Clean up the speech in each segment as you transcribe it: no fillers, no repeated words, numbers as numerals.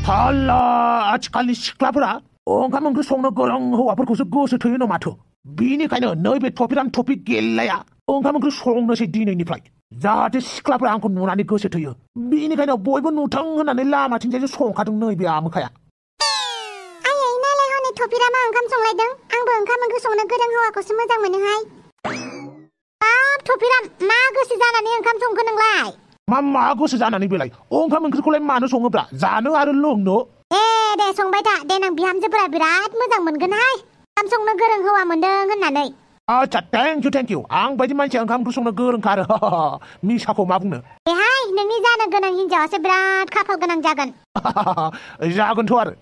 달라 아직까지 시끄럽더라. ओंखाम ओंख्रि संनो गोरों हौवाफोरखौसो गोसो थोयोनो माथो बिनिखायनो नैबे टपिकआनो टपिक गेलेया ओंखाम ओंख्रि संनोसै दिनैनिफ्राय जाहाथे सिख्लाफोरा आंखौ नुनानै गोसो थोयो बिनिखायनो बयबो नुथों होननानै लामाथिंजायसो संखादों नैबे आमोखाया आयै नालाय हनै टपिकआ मा ओंखाम संलायदों आंबो ओंखाम ओंख्रि संनो गोरों हौवाखौसो मोजां मोनोहाय बाब टपिकआ मा गोसो जानानै ओंखाम संखो नोंलाय मा गोसो जानानै बेलाय ओंखाम ओंख्रिखौलाय मानो सङोब्रा जानो आरो लोंनो दे संबाय था देनां बिहामजोफोरा बिराद मोजां मोनगोनहाय ओंखाम संनो गोरों हौवा मोनदों होननानै आच्छा थेंक इउ आं बायदि मानसिया ओंखाम ओंख्रि संनो गोरोंखा आरो मिसाखौ मा बुंनो बेहाय नोंनि जानो गोनां हिनजावासो बिराद खाफाल गोनां जागोन जागोनथ' आरो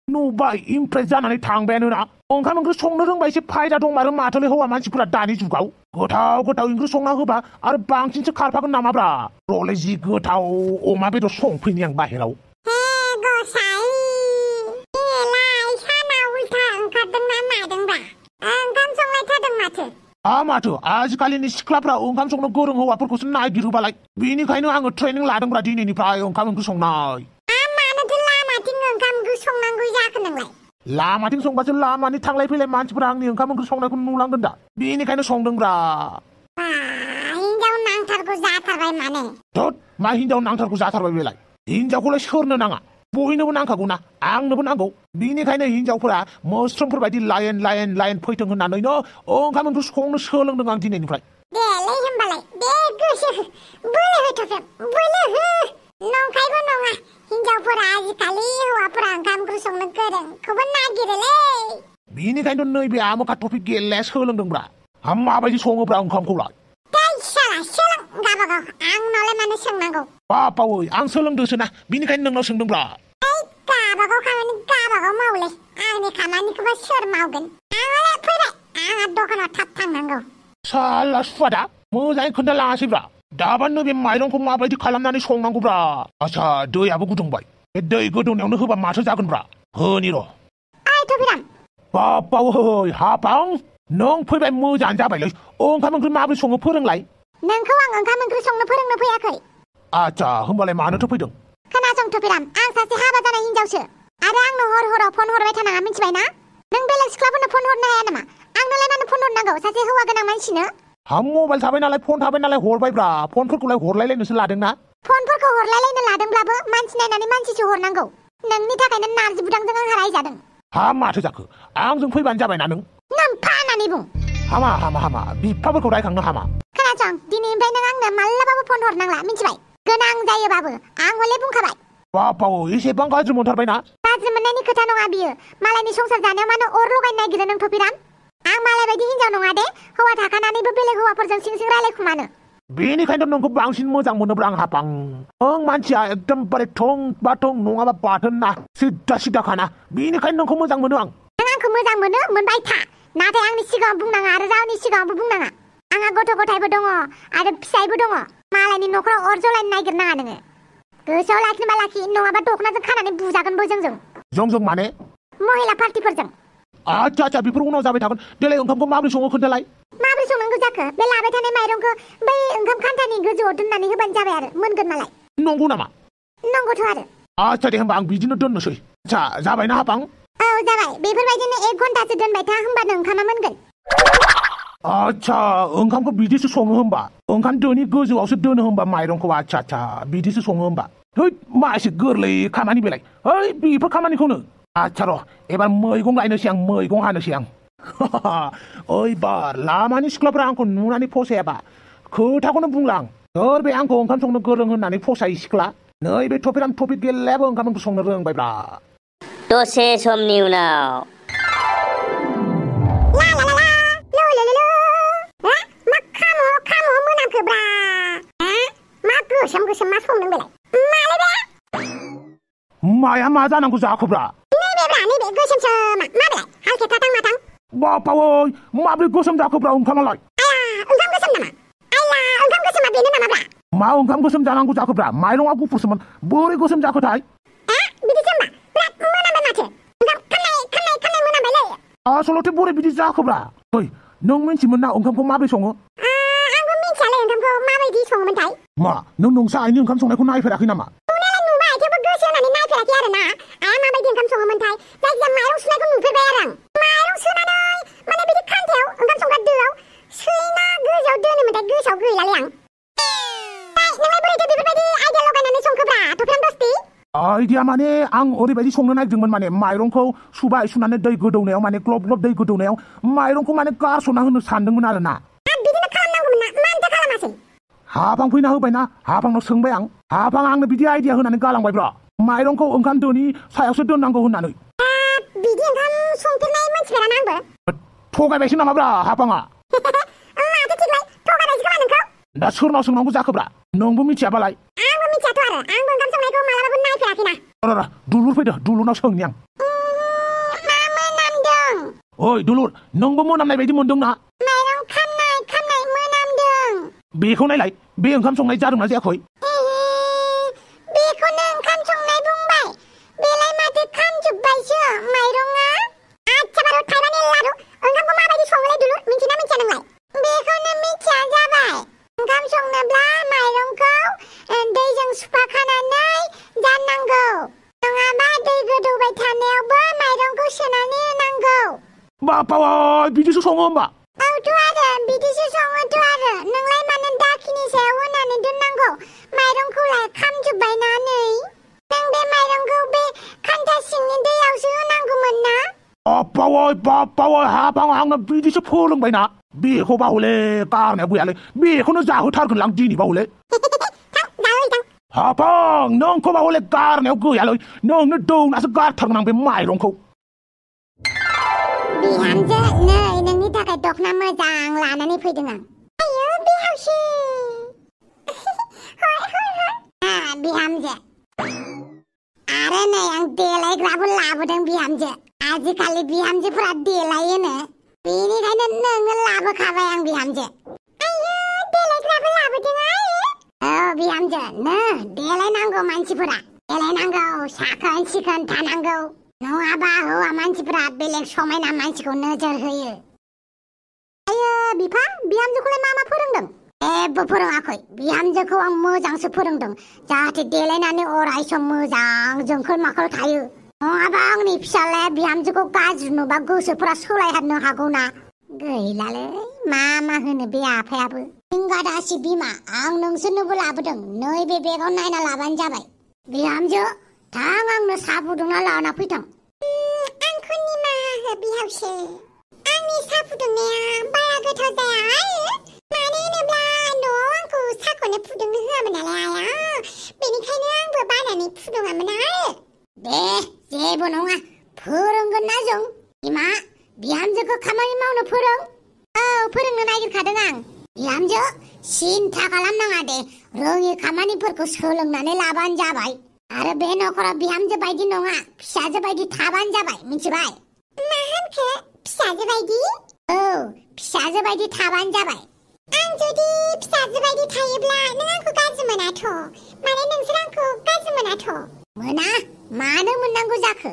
नुबाय इमप्रेस जानानै थांबायानो ना ओंखाम ओंख्रि संनो रोंबा एसे फायदा दंमारो माथोलै हौवा मानसिफोरा दानि जुगाव गोथाव ओंख्रि संना होबा आरो बांसिनसो खारफागोन नामाब्रा र'लै जि गोथाव अमा बेदर संफैनि आं बाहेराव माथो आजिखालिनि सिख्लाफ्रा ओंखाम संनो गोरों हौवाफोरखौसो नागिरोबालाय बेनिखायनो आङो ट्रेनिं लादोंब्रा दिनैनिफ्राय ओंखाम ओंख्रि संनाय लामाथिं संबासो लामानि थांलाय फैलाय मानसिफोरा आंनि ओंखाम ओंख्रि संनायखौ नुलांगोन दा बेनिखायनो संदोंब्रा हिनजाव नांथारगौ जाथारबाय माने थोद मा हिनजाव नांथारगौ जाथारबाय बेलाय हिनजावखौलाय सोरनो नाङा बयनोबो नांखागौ ना आंनोबो नांगौ बेनिखायनो हिनजावफोरा मोस्रोमफोर बायदि लाइन फैथों होननानैनो ओंखाम ओंख्रि संनो सोलोंदों आं दिनैनिफ्राय देलै होमबालाय दे गोसो बोलो होथ'फेर बोलो हो नंखायबो नङा हिनजावफोरा आजिखालि हौवाफोरा ओंखाम ओंख्रि संनो गोरोंखौबो नागिरोलै बेनिखायनो नैबे आमोखा टपिक गेलेनाया सोलोंदोंब्रा माबायदि सङोब्रा ओंखामखौलाय सोलों गाबागाव आंनावलाय मानो सोंनांगौ बापावै आं सोलोंदोंसो ना बेनिखायनो नोंनाव सोंदोंब्रा गाबागाव खामानि गाबागाव मावलै आंनि खामानिखौबा सोर मावगोन आंलाय फैबाय आंहा दखानाव थाब थांनांगौ साला सुवादा मोजाङै खोन्थालाङासैब्रा दाबा नैबे माइरंखौ माबायदि खालामनानै संनांगौब्रा आच्छा दैयाबो गुदुंबाय बे दै गोदौनायावनो होबा माथो जागोनब्रा होनि र' बापावै हापां नों फैबाय मोजाङानो जाबायलै ओंखाम ओंख्रि माबोरै सङो फोरोंलाय नोंखौ आं ओंखाम ओंख्रि संनो फोरोंनो फैयाखै आच्छा होमबालाय मानोथो फैदों खोनासं थफिराम आं सासे हाबा जानाय हिनजावसो आरो आंनो हराव फन हरबाय थानाङा मिथिबाय ना नों बेलेग सिख्लाफोरनो फन हरनो हाया नामा आंनोलाय मानो फन हरनांगौ सासे हौवा गोनां मानसिनो मबाइल थाबाय नालाय फन थाबाय नालाय हरबायब्रा फनफोरखौलाय हरलायलायनोसो लादोंना फनफोरखौ हरलायलायनो लादोंब्लाबो मानसि नायनानै मानसिसो हरनांगौ नोंनि थाखायनो नारजि बुदांजों आंहा रायजादों माथो जाखो आंजों फैबानो जाबायना नों नाम्फा होननानै बुं हामा बिफाफोरखौ रायखांनो हामा खोनासं दिनैनिफ्राय नों आंनो मालाबाबो फन हरनांला मिथिबाय गोनां जायोबाबो आं हले बुंखाबाय बापाव एसेबां गाज्रि मोनथारबायना गाज्रि मोननायनि खोथा नङा बियो मालायनि संसार जानायाव मानो अर लगायनो नागिरो नों थफिराम आं मालाय बायदि हिनजाव नङा दे हौवा थाखानानैबो बेलेग हौवाफोरजों सिं रायलायखुमानो बेनिखायनो नोंखौ बांसिन मोजां मोनोब्रा आं हापां मानसिया एकदमबारे थं बाथं नङाबा बाथोन ना सिदा खाना बेनिखायनो नोंखौ मोजां मोनो आं नों आंखौ मोजां मोनो मोनबाय था नाथाय आंनि सिगाङाव बुंनाङा आरो रावनि सिगाङावबो बुंनाङा आंहा गथ' गथायबो दङ आरो फिसायबो दङ मालायनि न'खराव अर जलायनो नागिरनाङा नोङो गोसोआव लाखिनोबा लाखि नङाबा दखनाजों खानानै बुजागोनबो जोंजों माने महिला पार्टिफोरजों आच्छा बेफोर उनाव जाबाय थागोन देलाय ओंखामखौ माबोरै सङो खोन्थालाय माबोरै संनांगौ जाखो बे लाबाय थानाय माइरंखौ बै ओंखाम खान्थानि गोजौआव दोननानै होबानो जाबाय आरो मोनगोन मालाय नंगौ नामा नंगौथ' आरो आच्छा दे होमबा आं बिदिनो दोननोसै आच्छा जाबायना हापां औ जाबाय बेफोरबायदिनो 1 घन्टासो दोनबाय था होमबानो ओंखामा मोनगोन आच्छा ओंखामखौ बिदिसो सङो होमबा ओंखाम दोनि गोजौआवसो दोनो होमबा माइरंखौ आच्छा बिदिसो सङो होमबा है मा एसे गोरलै खामानि बेलाय है बेफोर खामानिखौनो आच्छा र' एबार मैगं लायनोसै आं मैगं हानोसै आं ओइबार लामानि सिख्लाफ्रा आंखौ नुनानै फसायाबा खोथाखौनो बुंला आं सोर बे आंखौ ओंखाम संनो गोरों होननानै फसायो सिख्ला नैबे टपिक गेलेयाबो ओंखाम ओंख्रि संनो रोंबायब्रा दसे समनि उनाव माया मा जानांगौ जाखोब्रा नैबे गोसोमसो माबे हालखेथा माथां बापावै माब्रै गोसोम जाखोब्रा ओंखामालाय ओंखाम गोसोम नामा ओंखाम गोसोमा बेनो नामाब्रा मा ओंखाम गोसोम जानांगौ जाखोब्रा माइरंआ गुफुरसोमोन बोरै गोसोम जाखोथाय बिदिसो होमबा बिराद मोनामबाय माथो ओंखाम खामनाय मोनामबायलै आसलथे बोरै बिदि जाखोब्रा ओइ नों मिन्थियोमोन ना ओंखामखौ माब्रै सङो आंबो मिन्थियालै ओंखामखौ माबायदि सङोमोनथाय मा नों नोंसा आइनि ओंखाम संनायखौ नायफेराखै नामा नुनायालाय नुबाय थेवबो नुफेराखै आरो ना आया माबायदि ओंखाम सङोमोनथाय जायखिजाया माइरं सुनायखौ नुफेरबाय आरो आं माइरं सुनानै माने बिदि खान्थायाव ओंखाम संग्रा दोआव सैना गोजौआव दोनोमोनथाय गोसोआव गैलालै आं नोंलाय बोरैथो बेफोरबायदि आइडिया लगायनानै संखोब्रा थफ्लां दस्ति आइडिया माने आं ओरैबायदि संनो नागिरदोंमोन माने माइरंखौ सुबाय सुनानै दै गोदौनायाव माने ग्लब ग्लब दै गोदौनायाव माइरंखौ माने गारस'ना होनो सानदोंमोन आरो ना बिदिनो खालामनांगौमोन ना मानोथो खालामासै हाफां फैना होबायना हाफांनाव सोंबाय आं हाफां आंनो बिदि आइडिया होनानै गालांबायब्रा माइरंखौ ओंखाम दोनि सायावसो दोननांगौ होननानै बिदि ओंखाम संफेरनाय मानसिफेराना आंबो थगायबायसो नामाब्रा हाफाङा माथो थिगलाय थगायबायसो खोमा नोंखौ दा सोरनाव सोंनांगौ जाखोब्रा नोंबो मिथियाबालाय आंबो मिथियाथ' आरो आंबो ओंखाम संनायखौ मालाबाबो नायफेराखैना र दुलुर फैदो दुलुरनाव सोंनि आं मा मोनामदों ओइ दुलुर नोंबो मोनामनाय बायदि मोनदोंना माइरं खामनाय मोनामदों बेखौ नायलाय बे ओंखाम संनाय जादोंना जायाखै बेखौनो ओंखाम संनाय बुंबाय बेलाय माथो खामजोब्बायसो माइरंआ आच्छा बारु थाइबानि लारु ओंखामखौ माबायदि सङोलाय दुलुर मिथिना मिथिया नोंलाय बेखौनो मिथिया जाबाय ओंखाम संनोब्ला माइरंखौ दैजों सुफाखानानै जाननांगौ नङाबा दै गोदौबाय थानायावबो माइरंखौ सोनानै होनांगौ बापावा बिदिसो सङो होमबा औथ' आरो बिदिसो सङोथ' आरो नोंलाय मानो दाखिनि सायाव होनानै दोननांगौ माइरंखौलाय खामजोब्बायना नै नों बे माइरंखौ बे खान्था सिंनि दैयावसो होनांगौमोन ना बापावा हाफां आंनो बिदिसो फोरोंबायना बेखौ बाहुले गारनाया गैयालै बेखौनो जाहोथारगोन आं दिनै बाहुले हाफां नोंखौ बाहुले गारनायाव गैयालै नोंनो दौनासो गारथारगोन आं बे माइरंखौ बिहामजो नै नोंनि थाखाय दखना मोजां लानानै फैदों आं आयौ बिहावसो बिहामजो आरो नै आं देलायग्राबो लाबोदों बिहामजो आजिखालि बिहामजोफोरा देलायोनो बेनिखायनो नोंनो लाबोखाबाय आं बिहामजो आयौ देलायग्राबो लाबोदों औ बिहामजो नो देलायनांगौ मानसिफोरा देलायनांगौ साखोन सिखोन थानांगौ नङाबा हौवा मानसिफोरा बेलेग समायना मानसिखौ नोजोर होयो आयो बिफा बिहामजोखौलाय मा फोरोंदों जेबो फोरोङाखै बिहामजोखौ आं मोजांसो फोरोंदों जाहाथे देलायनानै अराय सम मोजां जोंखोल माखोल थायो नङाबा आंनि फिसालाया बिहामजोखौ गाज्रि नुबा गोसोफोरा सोलायहाबनो हागौना गैलालै मा होनो बे आफायाबो इंगादासि बिमा आं नोंसोरनोबो लाबोदों नैबे बेगाव नायना लाबानो जाबाय बिहामजो थां आंनो साहा फुदुंना लाना फैथां आंखौ निमाहा हो बिहावसो आंनि साहा फुदुंनाया बारा गोथाव जाया मानो होनोब्ला न'आव आंखौ साहाखौनो फुदुंनो होआमोन नालाय आया बेनिखायनो आंबो बानानै फुदुङामोन दे जेबो नङा फोरोंगोन ना जों बिमा बिहामजोखौ खामानि मावनो फोरों औ फोरोंनो नागिरखादों आं बिहामजो सिन्था खालामनाङा दे रोङि खामानिफोरखौ सोलोंनानै लाबानो जाबाय आरो बे नखराव बिहामजो बायदि नङा फिसाजो बायदि थाबानो जाबाय मिथिबाय मा होनखो फिसाजो बायदि औ फिसाजो बायदि थाबानो जाबाय आं जुदि फिसाजो बायदि थायोब्ला नों आंखौ गाज्रि मोनाथ' माने नोंसोर आंखौ गाज्रि मोनाथ' मोना मानो मोननांगौ जाखो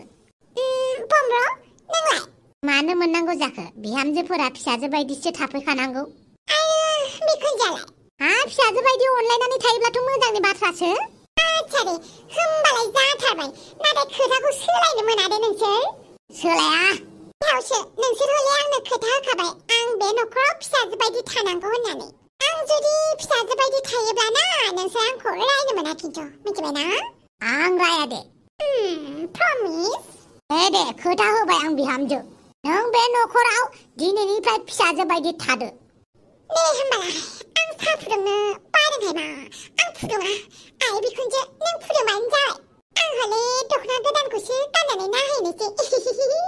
पम्र नोंलाय मानो मोननांगौ जाखो बिहामजोफोरा फिसाजो बायदिसो थाफैखानांगौ बिखुनजोआलाय फिसाजो बायदि अनलायनानै थायोब्लाथ' मोजांनि बाथ्रासो आच्छा दे होमबालाय जाथारबाय नाथाय खोथाखौ सोलायनो मोना दे नोंसोर सोलाया बिहावसो नोंसोर हले आंनो खोथा होखाबाय आं बे नखराव फिसाजो बायदि थानांगौ होननानै आं जुदि फिसाजो बायदि थायोब्ला ना नोंसोर आंखौ रायनो मोना खिन्थु मिथिबायना आं राया दे प्रमिस दे खोथा होबाय आं बिहामजो नों बे नखराव दिनैनिफ्राय फिसाजो बायदि थादो दे होमबालाय आं साहा फुदुंनो बादोंहायमा आं फुदुङा आइ बिखुनजो नों फुदुंबानो जाबाय आं हले दखना गोदानखौसो गाननानै नायहैनोसै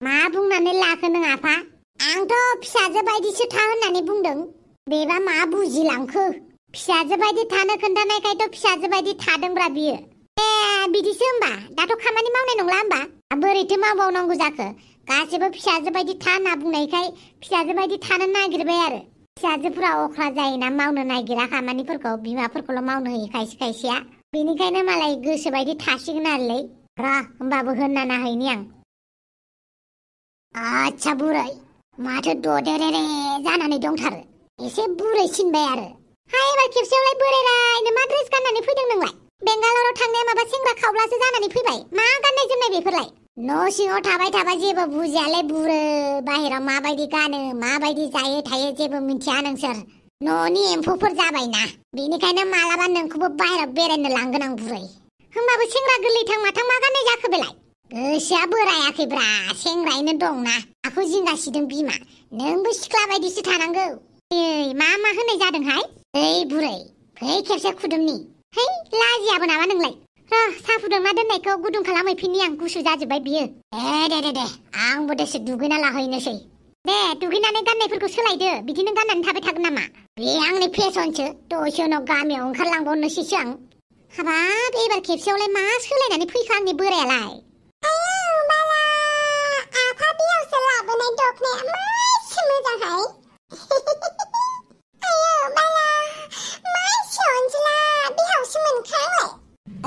मा बुंनानै लाखो नों आफा आंथ' फिसाजो बायदिसो था होननानै बुंदों बेबा मा बुजिलांखो फिसाजो बायदि थानो खोन्थानायखायथ' फिसाजो बायदि थादोंब्रा बियो बिदिसो होमबा दाथ' खामानि मावनाय नंला होमबा बोरैथो मावबावनांगौ जाखो गासिबो फिसाजो बायदि था होनना बुंनायखाय फिसाजो बायदि थानो नागिरबाय आरो फिसाजोफोरा अख्रा जायोना मावनो नागिरा खामानिफोरखौ बिमाफोरखौल' मावनो होयो खायसे खायसेया बेनिखायनो मालाय गोसो बायदि थासिगोन आरोलै होमबाबो होनना नाहैनि आं आच्छा बुरै माथो ददेरेरे जानानै दंथारो एसे बुरैसिनबाय आरो हाय एबार खेबसेयावलाय बोरायलायनो मा ड्रेस गाननानै फैदों नोंलाय बेंगालराव थांनाया माबा सेंग्रा खावलासो जानानै फैबाय मा गाननाय जोमनाय बेफोरलाय न' सिङाव थाबाय थाबा जेबो बुजियालै बुरै बाहेराव माबायदि गानो माबायदि जायो थायो जेबो मिन्थिया नोंसोर न'नि एम्फौफोर जाबायना बेनिखायनो मालाबा नोंखौबो बाहेराव बेरायनो लांगोन आं बुरै होमबाबो सेंग्रा गोरलैथां माथां मा गाननाय जाखो बेलाय गोसोआ बोरायाखैब्रा सेंग्रायैनो दंना आखौ जिंगासिदों बिमा नोंबो सिख्ला बायदिसो थानांगौ मा मा होननाय जादोंहाय ओइ बुरै फै खेबसे खुदुमनि है लाजियाबो नामा नोंलाय साहा फुदुंना दोननायखौ गुदुं खालामहैफिननि आं गुसु जाजोब्बाय बियो दे आंबो दसे दुगैना लाहैनोसै दे दुगैनानै गाननायफोरखौ सोलायदो बिदिनो गाननानै थाबाय थागोन नामा बे आंनि फेसनसो दसे उनाव गामियाव ओंखारलांबावनोसैसो आं हाबाब एबार खेबसेयावलाय मा सोलायनानै फैखो आंनि बोरायालाय आफा बेयावसो लाबोनाय दखनाया मासे मोजांहाय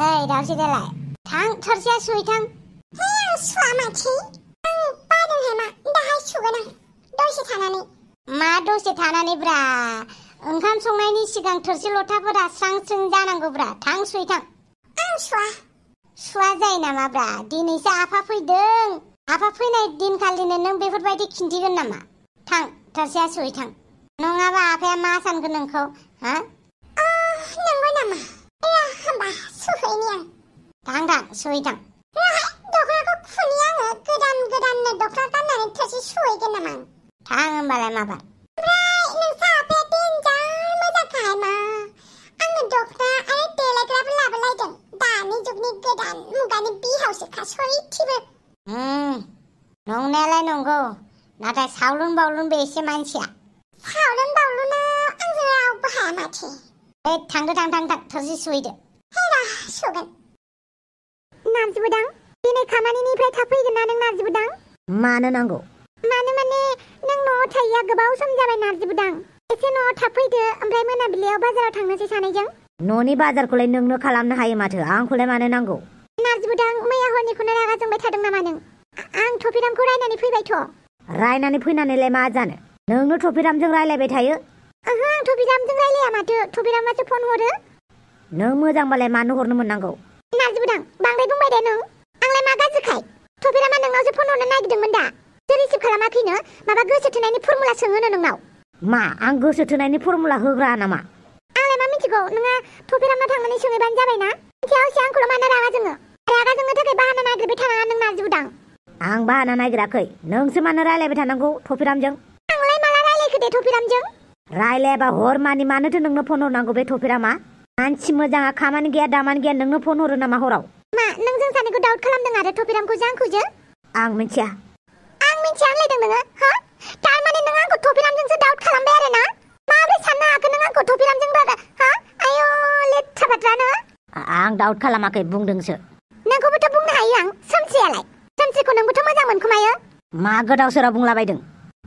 ओइ दावसे देलाय थां थरसेया सुहै थां आं सुवा माथि आं बादोंहाय मा दाहाय सुगोन आं दसे थानानै मा दसे थानानै ब्रा ओंखाम संनायनि सिगां थोरसि लथाफोरा स्रां स्रिं जानांगौब्रा थां सुहै थां आं सुवा जायो नामा ब्रा दिनैसो आफा फैदों आफा फैनाय दिनखालिनो नों बेफोरबायदि खिन्थिगोन नामा थां थोरसिया सुहै थां नङाबा आफाया मा सानगोन नोंखौ हा नंगौ नामा होमबा सुहैनि आं थां सुहै थां दखनाखौ खुनि आङो गोदाननो दखना गाननानै थोरसि सुहैगोन नामा थां होमबालाय माबार ओमफ्राय नोंसा आफाया देन्जार मोजांखाय मा आंनो दखना आरो देलायग्राबो लाबोलायदों दानि जुगनि गोदान मुगानि बिहावसोखा सयथिबो नंनायालाय नंगौ नाथाय सावलुन बावलुनबो एसे मानसिया सावलुन बावलुना आंजों रावबो हाया माथो थांदो थां थोरसि सुहैदो सुगोन नारजिबोदां दिनै खामानिनिफ्राय थाब फैगोन ना नों नारजिबोदां मानो नांगौ माने नों न'आव थायैया गोबाव सम जाबाय नारजिबोदां एसे न'आव थाब फैदो ओमफ्राय मोनाबिलियाव बाजाराव थांनोसै सानैजों न'नि बाजारखौलाय नोंनो खालामनो हायो माथो आंखौलाय मानो नांगौ नारजिबोदां मैया हरनिखौनो रागा जोंबाय थादों नामा नों आं थफिरामखौ रायनानै फैबायथ' रायनानै फैनानैलाय मा जानो नोंनो थफिरामजों रायलायबाय थायो ओहो आं थफिरामजों रायलाया माथो थफिरामासो फन हरो नों मोजांबालाय मानो हरनो मोननांगौ नारजिबोदां बांद्राय बुंबाय दे नों आंलाय मा गाज्रिखाय थफिरामा नोंनावसो फन हरनो नागिरदोंमोन दा रिसिभ खालामाखैनो माबा गोसो थोनायनि फर्मुला सोङोनो नोंनाव मा आं गोसो थोनायनि फर्मुला होग्रा नामा आंलाय मा मिथिगौ नोङा थफिरामनाव थांनानै सोङैबानो जाबायना मिथियावसो आंखौल' मानो रागा जोङो थाखाय बाहाना नागिरबाय थानाङा नों नारजिबोदां आं बाहाना नागिराखै नोंसो मानो रायलायबाय थानांगौ थफिरामजों आंलाय माला रायलायखो दे थफिरामजों रायलायाबा हर मानि मानोथो नोंनो फन हरनांगौ बे थफिरामा मानसि मोजाङा खामानि गैया दामानि गैया नोंनो फन हरो नामा हराव मा नों जों सानैखौ डाउट खालामदों आरो थफिरामखौसो आंखौसो आं मिथिया होनलायदों नोङो हा थारमाने नों आंखौ थफिरामजोंसो डाउट खालामबाय आरो ना माबोरै साननो हाखो नों आंखौ थफिरामजों रागा हा आयौ लेथ्रा बाथ्रानो आं डाउट खालामाखै बुंदोंसो नोंखौबोथ' बुंनो हायो आं सोमसिखौ नोंबोथ' मोजां मोनखोमायो मा गोदाव सोराव बुंलाबायदों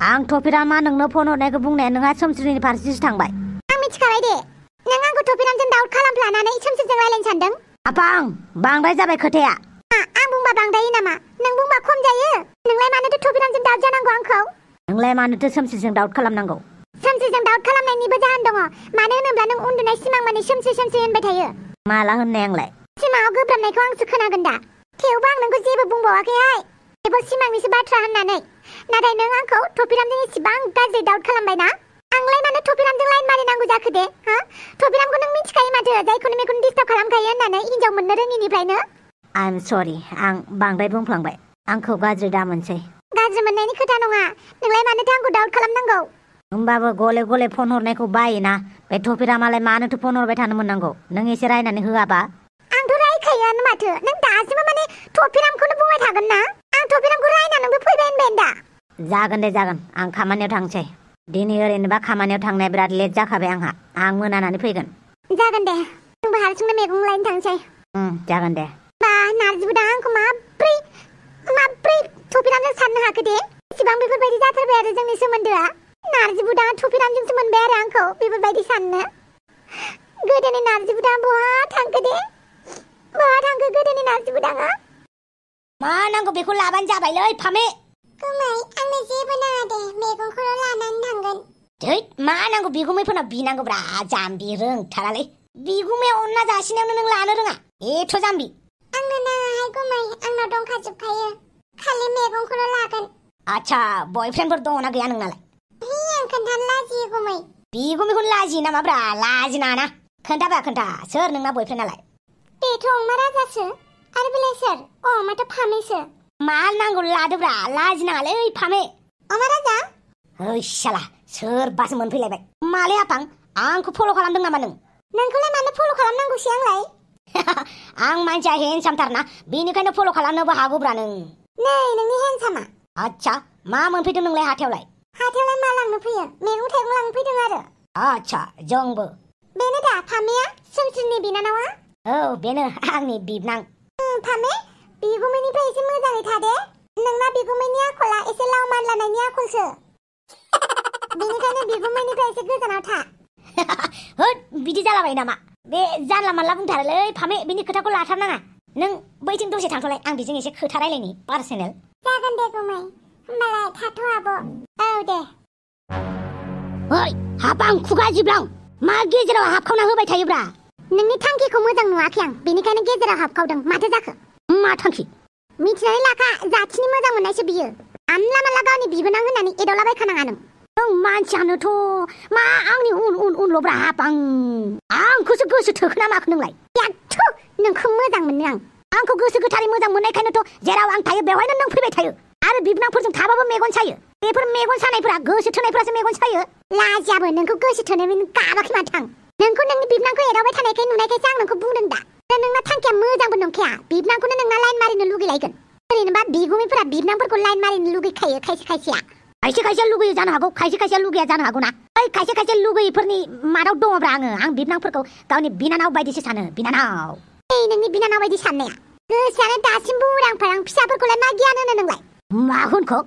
आं थफिरामा नोंनो फन हरनायखौ बुंनाया नोंहा सोमस्रिनि फारसेसो थांबाय आं मिथिखाबाय दे नों आंखौ थफिरामजों डाउट खालामफ्लानानै सोमस्रिजों रायलायनो सानदों आपा आं बांद्राय जाबाय खोथाया आं बुंबा बांद्रायो नामा नों बुंबा खम जायो नोंलाय मानोथो थफिरामजों डाउट जानांगौ आंखौ नोंलाय मानोथो सोमस्रिजों डाउट खालामनांगौ सोमस्रिजों डाउट खालामनायनिबो जाहोन दङ मानो होनोब्ला नों उन्दुनाय सिमां माने सोमस्रि होनबाय थायो माला होननाय आंलाय सिमाङाव गोब्राबनायखौ आंसो खोनागोन दा थेवबो आं नोंखौ जेबो बुंबावाखैहाय बेफोर सिमांनिसो बाथ्रा होननानै नाथाय नों आंखौ थफिरामजों इसिबां गाज्रि डाउट खालामबायना आंलाय मानो थफिरामजों लाइन मारिनांगौ जाखो दे हा थफिरामखौ नों मिथिखायो माथो जायखौनो मेखौनो डिस्टार्ब खालामखायो होननानै हिनजाव मोननो रोङिनिफ्रायनो आइ एम सरि आं बांद्राय बुंफ्लांबाय आंखौ गाज्रि दा मोनसै गाज्रि मोननायनि खोथा नङा नोंलाय मानोथो आंखौ डाउट खालामनांगौ होमबाबो गले गले फन हरनायखौ बायोना बे थफिरामालाय मानोथो फन हरबाय थानो मोननांगौ नों एसे रायनानै होआबा आंथ' रायखायोआनो माथो नों दासिमबो माने थफिरामखौनो बुंबाय थागोन ना आं थफिरामखौ रायनानैबो फैबाय होनबाय दा जागोन दे जागोन आं खामानियाव थांसै दिनै ओरैनोबा खामानियाव थांनाया बिराद लेट जाखाबाय आंहा आं मोनानानै फैगोन जागोन दे जोंबो हारसिंनो मैगं लायनो थांसै जागोन दे बा नारजिबोदां आंखौ माब्रै थफिरामजों साननो हाखो दे इसिबां बेफोरबायदि जाथारबाय आरो जोंनि सोमोन्दोआ नारजिबोदां थफिरामजोंसो मोनबाय आरो आंखौ बेफोरबायदि साननो गोदोनि नारजिबोदां बहा थांखो गोदोनि नारजिबोदाङा मा नांगौ बेखौ लाबानो जाबायलै फामे गुमै आंनो जेबो नाङा दे मैगंखौल' लानानै थांगोन धै मा नांगौ बिगुमैफोरनाव बिनांगौब्रा जाम्बि रोंथारालै बिगुमाया अनना जासिनायावनो नों लानो रोङा एथ' जाम्बि बुंनो नाङाहाय गुमै आंनाव दंखाजोबखायो खालि मैगंखौल' लागोन आच्छा बयफ्रेन्डफोर दङना गैया नोंनालाय आं खोन्थानो लाजियो गुमै बिगुमैखौनो लाजियो नामाब्रा लाजिनाङाना खोन्थाब्रा खोन्था सोर नोंना बयफ्रेन्डआलाय बेथ' अमा राजासो आरो बेलाय सोर माथो फामेसो मा नांगौ लादोब्रा लाजिनाङालै फामे अमा राजा ओइ साला सोरबासो मोनफैलायबाय मालै आफां आंखौ फल' खालामदों नामा नोंखौलाय मानो फल' खालामनांगौसै आंलाय आं मानसिया हेन्डसामथारना बेनिखायनो फल' खालामनोबो हागौब्रा नों नै नोंनि हेन्डसामा आच्छा मा मोनफैदों नोंलाय हाथायावलाय मा लांनो फैयो मैगं थाइगं लांनो फैदों आरो आच्छा जोंबो बेनो दा फामेया सोमस्रिनि बिनानावा औ बेनो आंनि बिबनां फामे बिगुमैनिफ्राय एसे मोजाङै थादे नोंना बिगुमैनि आखला एसे लाव मानलानायनि आखलसो बेनिखायनो बिगुमैनिफ्राय एसे गोजानाव था होद बिदि जालाबाय नामा बे जानला मानला बुंथारोलै फामे बिनि खोथाखौ लाथारनाङा नों बैथिं दसे थांथ'लाय आं बेजों एसे खोथा रायलायनि पार्सनेल जागोन दे गुमै होमबालाय थाथ' आब' औ दे ओइ हाबां खुगा जिब्लां मा गेजेराव हाबखावना होबाय थायोब्रा नोंनि थांखिखौ मोजां नुवाखै आं बेनिखायनो गेजेराव हाबखावदों माथो जाखो मा थांखि मिथिनानै लाखा जाथिनि मोजां मोननायसो बियो आमला माला गावनि बिबोनां होननानै एदावलाबायखानाङा नों मानसियानोथ' मा आंनि उनल'ब्रा हाबां आंखौसो गोसो थोखोना माखो नोंलाय याथु नोंखौ मोजां मोनो आंखौ गोसो गोथारै मोजां मोननायखायनोथ' जेराव आं थायो बेवहायनो नों फैबाय थायो आरो बिबनांफोरजों थाबाबो मेगन सायो बेफोर मेगन सानायफोरा गोसो थोनायफोरासो मेगन सायो लाजियाबो नोंखौ गोसो थोनाय गाबाखै माथो आं नोंखौ नोंनि बिबनांखौ एदावबाय थानायखाय नुनायखायसो आं नोंखौ बुंदों दा नोंना थांखिया मोजांबो नंखाया बिबनांखौनो नोंना लाइन मारिनो लुगैलायगोन ओरैनोबा बिगुमैफोरा बिबनांफोरखौ लाइन मारिनो लुगैखायो खायसे खायसेया खायसे लुगैयो जानो हागौ खायसे लुगैया जानो हागौ ना ओइ खायसे लुगैयिफोरनि मादाव दङब्रा आं बिबनांफोरखौ गावनि बिनानाव बायदिसो सानो बिनानाव ओइ नोंनि बिनानाव बायदि साननाया गोसोआनो दासिमबो उरां फारां फिसाफोरखौलाय मा गियान होनो नोंलाय मा होनखो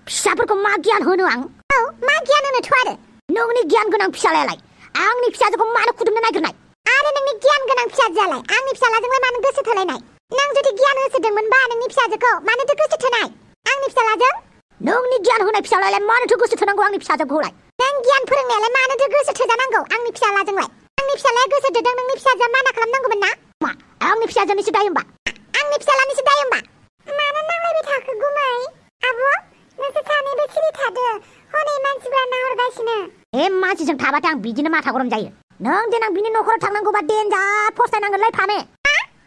फिसाफोरखौ मा गियान होनो आं औ मा गियान होनोथ' आरो नोंनि गियान गोनां फिसालायालाय आंनि फिसाजोखौ मानो खुदुमनो नागिरनाय आरो नोंनि गियान गोनां फिसाजोआलाय आंनि फिसालाजोंलाय मानो गोसो थोलायनाय नों जुदि गियान होसोदोंमोनबा नोंनि फिसाजोखौ मानोथो गोसो थोनाय आंनि फिसालाजों नोंनि गियान होनाय फिसालायालाय मानोथो गोसो थोनांगौ आंनि फिसाजोखौलाय नों गियान फोरोंनायालाय मानोथो गोसो थोजानांगौ आंनि फिसालाजोंलाय आंनि फिसालाया गोसो थोदों नोंनि फिसाजोआ माना खालामनांगौमोन ना मा आंनि फिसाजोनिसो दाय होमबा आंनि फिसालानिसो दाय होमबा मानो नांलायबाय थाखो गुमै आब' नोंसोर सानैबो सिरि थादो हनै मानसिफ्रा नाहरगासिनो ए मानसिजों थाबाथाय आं बिदिनो माथा गरम जायो नों देनां बिनि न'खराव थांनांगौबा देनजार फस्थायनांगोनलै फामे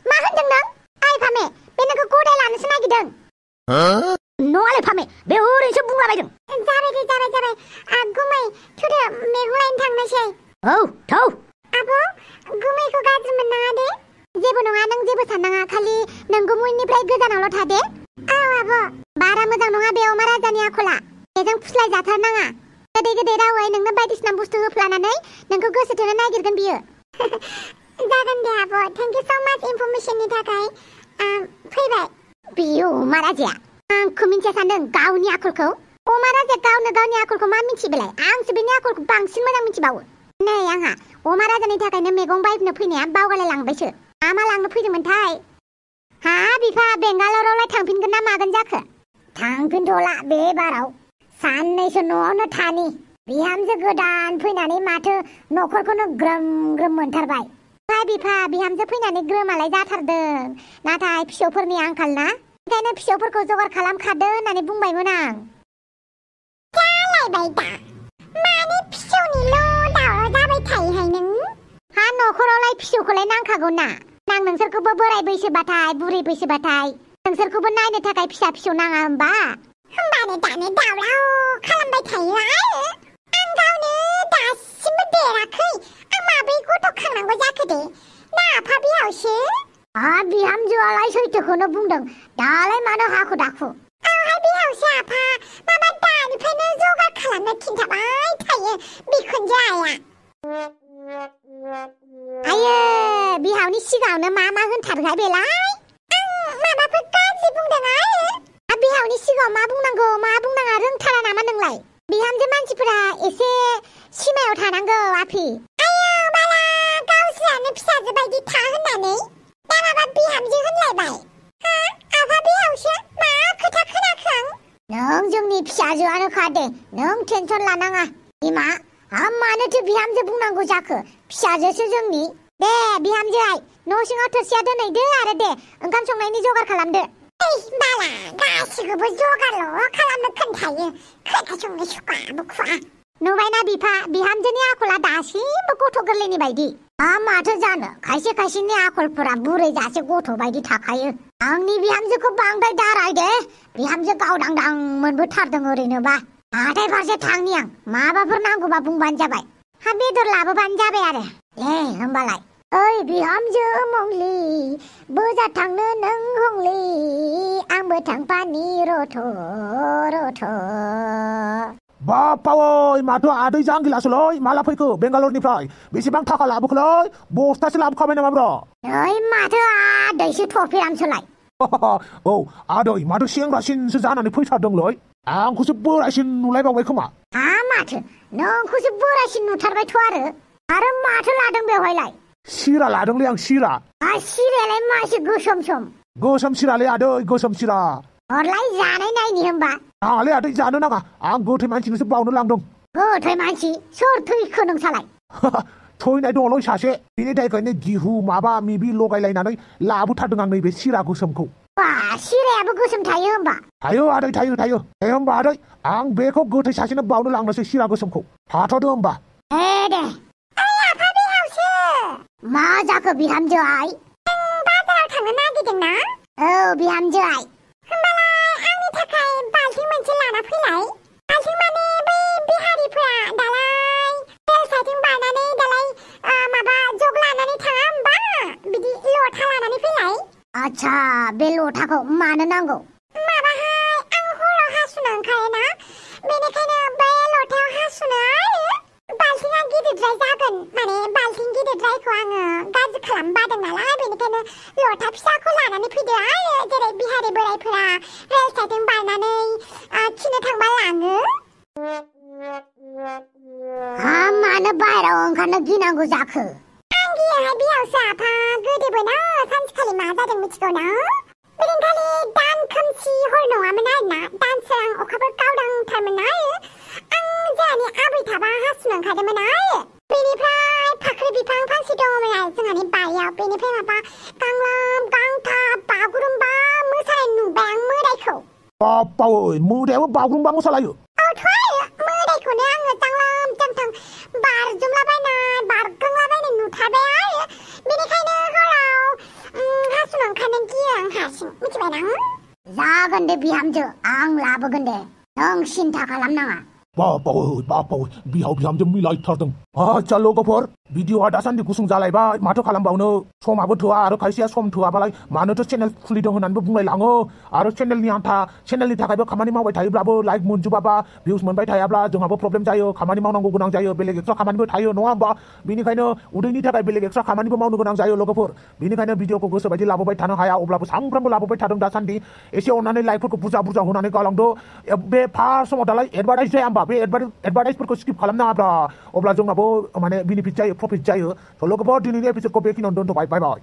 मा होनदों नों ओइ फामे बे नोंखौ गदाय लानोसो नागिरदों नङालै फामे बे ओरैनोसो बुंलाबायदों जाबाय गुमै थुदो मैगं लायनो थांनोसै औ थौ आब' गुमैखौ गाज्रि मोननाङा दे जेबो नङा नों जेबो साननाङा खालि नों गुमैनिफ्राय गोजानावल' था दे औ आब' बारा मोजां नङा बे अमा राजानि आखला बेजों फुस्लाय जाथारनाङा गोदै रावै नोंनो बायदिसिना बुस्थु होफ्लानानै नोंखौ गोसो थोनो नागिरगोन बियो जागोन दे आब' थेंक इउ स' माच इनफरमेशननि थाखाय फैबाय बियो अमा राजाया आंखौ मिन्थिया सानदों गावनि आखलखौ अमा राजाया गावनो गावनि आखलखौ मा मिथिबालाय आंसो बेनि आखलखौ बांसिन मोजां मिथिबावो नै आंहा अमा राजानि थाखायनो मैगं बायनो फैनाया बावगारलाय लांबायसो मा लांनो फैदोंमोनथाय हा बिफा बेंगालरावलाय थांफिनगोन ना मागोन जाखो थांफिनथ'ला बे बाराव साननैसो न'आवनो थानि बिहामजो गोदान फैनानै माथो न'खरखौनो ग्रोम मोनथारबाय बिफा बिहामजो फैनानै ग्रोमालाय जाथारदों नाथाय फिसौफोरनि आंखाल ना ओंखायनो फिसौफोरखौ जगार खालामखादो होननानै बुंबायमोन आं जालायबाय दा माने फिसौनिल' दावराव जाबाय थायोहाय नों हा न'खरावलाय फिसौखौलाय नांखागौ ना नां नोंसोरखौबो बोराय बैसोबाथाय बुरै बैसोबाथाय नोंसोरखौबो नायनो थाखाय फिसौ नाङा होमबा होमबानो दानो दावराव खालामबाय थायो आरो आं गावनो दासिमबो देराखै आं माब्रै गथ' खांनांगौ जाखो दे ना आफा बिहावसो बिहामजोआलाय सैथोखौनो बुंदों दालाय मानो हाखु दाखु औहाय बिहावसो आफा माबा दानिफ्रायनो जगार खालामनो खिन्थाबाय थायो बिखुनजो आइया आयो बिहावनि सिगाङावनो मा होनथारगोहाय बेलाय आं माबाफोर गाज्रि बुंदों आरो बिहावनि सिगाङाव मा बुंनांगौ मा बुंनाङा रोंथारा नामा नोंलाय बिहामजो मानसिफोरा एसे सिमायाव थानांगौ आफि आयो बाला गावसोरानो फिसाजो बायदि था होननानै दा माबा बिहामजो होनलायबाय हा आफा बिहावसो मा खोथा खोनाखो आं नों जोंनि फिसाजोआनोखा दे नों टेनसन लानाङा बिमा मानोथो बिहामजो बुंनांगौ जाखो फिसाजोसो जोंनि दे बिहामजो आइ न' सिङाव थोरसिया दोनहैदो आरो दे ओंखाम संनायनि जगार खालामदो बाला गासिखौबो जगारल' खालामनो खोन्थायो खोनासंनो सुखुआ बुखुआ नुबायना बिफा बिहामजोनि आखला दासिमबो गथ' गोरलैनि बायदि माथो जानो खायसे खायसेनि आखलफोरा बुरै जासे गथ' बायदि थाखायो आंनि बिहामजोखौ बांद्राय दाराय दे बिहामजो गावदांदां मोनबोथारदों ओरैनोबा हाथाय फारसे थांनि आं माबाफोर नांगौबा बुंबानो जाबाय हा बेदर लाबोबानो जाबाय आरो होमबालाय ओइ बिहामजो मंलि बोजा थांनो नों हंलि आंबो थांफानि रथ' रथ' बापावै माथो आदै जांगिलासोलै माला फैखो बेंगालरनिफ्राय बेसेबां थाखा लाबोखोलै बस्थासे लाबोखाबाय नामा ब्र ओइ माथो आदैसो थफिरामसोलाय औ आदै माथो सेंग्रासिनसो जानानै फैथारदोंलै आंखौसो बोरायसिन नुलायबावबाय खोमा माथो नोंखौसो बोरायसिन नुथारबायथ' आरो माथो लादों बेवहायलाय सिरा लादोंलै आं सिरा सिरायालाय मासे गोसोम सोम गोसोम सिरालै आदै गोसोम सिरा हरलाय जानाय नायनि होमबा नाङालै आदै जानो नाङा आं गोथै मानसिनोसो बावनो लांदों गोथै मानसि सोर थैखो नोंसालाय थैनाय दङलै सासे बेनि थाखायनो गिहु माबा मिबि लगायलायनानै लाबोथारदों आं नैबे सिरा गोसोमखौ सिरायाबो गोसोम थायो होमबा थायो आदै थायो दे होमबा आदै आं बेखौ गोथै सासेनो बावनो लांनोसै सिरा गोसोमखौ थाथ'दो होमबा दे मा जाखो बिहामजो आइ बाजाराव थांनो नागिरदों ना औ बिहामजो आइ होमबालाय आंनि थाखाय बाल्थिं मोनसे लाना फैलाय बाल्थिं माने बै बिहारिफोरा दालाय रेल साइथिं बारनानै दालाय माबा जग लानानै थाङा होमबा बिदि लथा लानानै फैलाय आच्छा बे लथाखौ मानो नांगौ माबाहाय आं हराव हासुनो ओंखारोना बेनिखायनो बे लथायाव हासुनो आरो बाल्थिङा गिदिरद्राय जागोन माने बाल्थिं गिदिरद्रायखौ आङो गाज्रि खालामनो बादों नालाय बेनिखायनो लथा फिसाखौ लानानै फैदो आरो जेरै बिहारि बोरायफोरा रेल साइथिं बारनानै खिनो थांबा लाङो मानो बाहेरायाव ओंखारनो गिनांगौ जाखो आं गियोहाय बिहावसो आफा गोदोबोना सानसेखालि मा जादों मिथिगौ ना बेदिनखालि दान खोमसि हर नङामोन आरोना दानसोरां अखाफोर गावदांथारमोन आरो आं जोंहानि आबै थाबा हासुनो ओंखारदोंमोन आरो बेनिफ्राय फाख्रि बिफां फांसे दङमोन आरो जोंहानि बारियाव बेनिफ्राय माबा गांलाब गांथाब बागुरुम्बा मोसानाय नुबाय आं मोदायखौ बापावै मोदायाबो बागुरुम्बा मोसालायो औथ' आरो मोदायखौनो आङो जांलाम जांथां बारजुमलाबायनाय बारग्लांलाबायनाय नुथारबाय आरो बेनिखायनो हराव हासुनो ओंखारनो गियो आं हारसिं मिथिबाय ना जागोन दे बिहामजो आं लाबोगोन दे नों सिन्था खालामनाङा बापावै बिहाव बिहामजो मिलायथारदों आच्छा लोगोफोर भिडिअआ दासान्दि गुसुं जालायबाय माथो खालामबावनो समाबो थोआ आरो खायसेया सम थोआबालाय मानोथो चेनेल खुलिदों होननानैबो बुंलायलाङो आरो चेनेलनि आन्था चेनेलनि थाखायबो खामानि मावबाय थायोब्लाबो लाइक मोनजोबाबा भिउस मोनबाय थायाब्ला जोंहाबो प्रब्लेम जायो खामानि मावनांगौ गोनां जायो बेलेग एक्सट्रा खामानिबो थायो नङा होमबा बेनिखायनो उदैनि थाखाय बेलेग एक्सट्रा खामानिबो मावनो गोनां जायो लोगोफोर बेनिखायनो भिडिअखौ गोसोबायदि लाबोबाय थानो हाया अब्लाबो सानफ्रामबो लाबोबाय थादों दासान्दि एसे अननानै लाइकफोरखौ बुरजा बुरजा होनानै गालांदो बे फार्स्ट समाव दालाय एडभार्टाइज जाया होमबा बे एडभार्टाइजफोरखौ स्किप खालामनाङाब्रा अब्ला जोंनाबो माने बेनिफिट जायो प्रफिट जायो थ' लोगोफोर दिनैनि एपिसडखौ बेखिनियावनो दोनथ'बाय बाय बाय